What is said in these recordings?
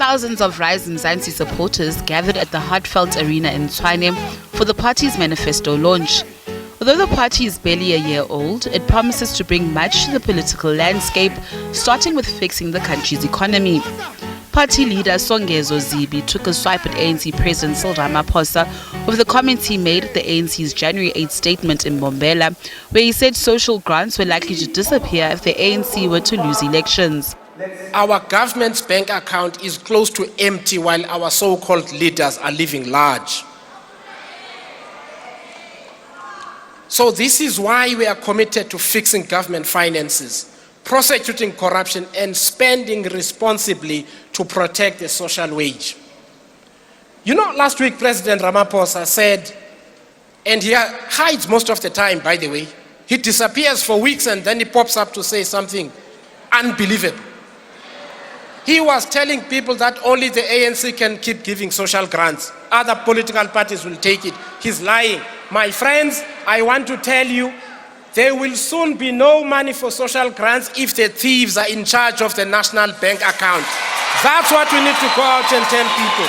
Thousands of Rise Msanzi supporters gathered at the heartfelt arena in Tshwane for the party's Manifesto launch. Although the party is barely a year old, it promises to bring much to the political landscape, starting with fixing the country's economy. Party leader Songezo Zibi took a swipe at ANC President Cyril Ramaphosa with the comments he made at the ANC's January 8 statement in Mbombela, where he said social grants were likely to disappear if the ANC were to lose elections. Our government's bank account is close to empty while our so-called leaders are living large. So this is why we are committed to fixing government finances, prosecuting corruption and spending responsibly to protect the social wage. You know, last week President Ramaphosa said, and he hides most of the time, by the way, he disappears for weeks and then he pops up to say something unbelievable. He was telling people that only the ANC can keep giving social grants. Other political parties will take it. He's lying. My friends, I want to tell you, there will soon be no money for social grants if the thieves are in charge of the national bank account. That's what we need to go out and tell people.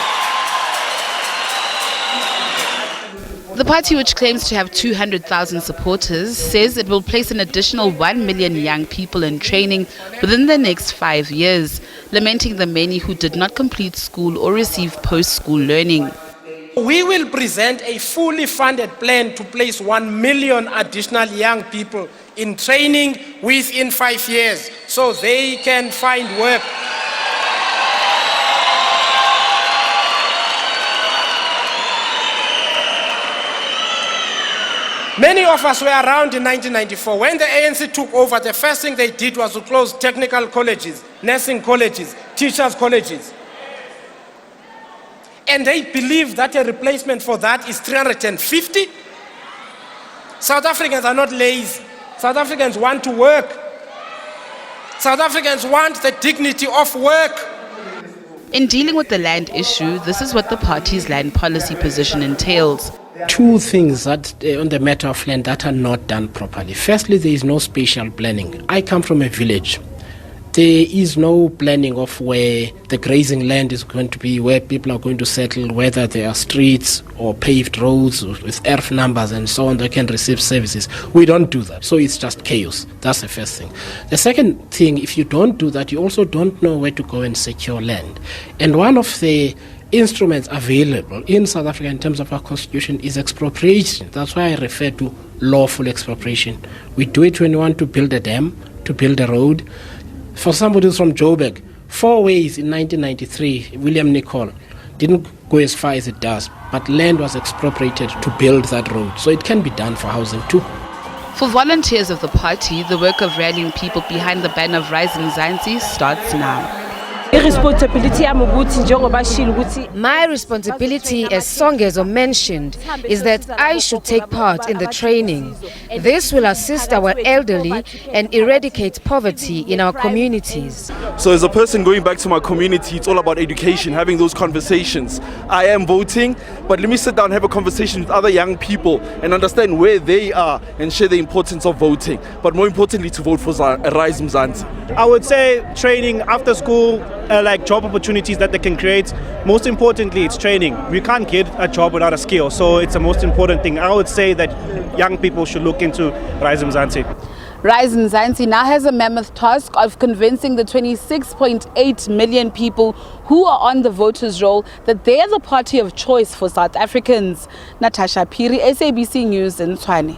The party, which claims to have 200,000 supporters, says it will place an additional 1 million young people in training within the next 5 years, lamenting the many who did not complete school or receive post-school learning. We will present a fully funded plan to place 1 million additional young people in training within 5 years so they can find work. Many of us were around in 1994. When the ANC took over, the first thing they did was to close technical colleges, nursing colleges, teachers' colleges. And they believe that a replacement for that is 350. South Africans are not lazy. South Africans want to work. South Africans want the dignity of work. In dealing with the land issue, this is what the party's land policy position entails. Two things that on the matter of land that are not done properly. Firstly, there is no spatial planning. I come from a village. There is no planning of where the grazing land is going to be, where people are going to settle, whether there are streets or paved roads with earth numbers and so on that can receive services. We don't do that. So it's just chaos. That's the first thing. The second thing, if you don't do that, you also don't know where to go and secure land. And one of the instruments available in South Africa in terms of our constitution is expropriation. That's why I refer to lawful expropriation. We do it when we want to build a dam, to build a road. For somebody who's from Joburg, 4 ways in 1993, William Nicol didn't go as far as it does, but land was expropriated to build that road. So it can be done for housing too. For volunteers of the party, the work of rallying people behind the banner of Rise Msanzi starts now. My responsibility, as Songezo mentioned, is that I should take part in the training. This will assist our elderly and eradicate poverty in our communities. So as a person going back to my community, it's all about education, having those conversations. I am voting, but let me sit down and have a conversation with other young people and understand where they are and share the importance of voting. But more importantly, to vote for Rise Msanzi. I would say training after school, like job opportunities that they can create. Most importantly, it's training. We can't get a job without a skill, so it's the most important thing. I would say that young people should look into Rise Msanzi. Rise Msanzi now has a mammoth task of convincing the 26.8 million people who are on the voters' roll that they are the party of choice for South Africans. Natasha Piri, SABC News in Tshwane.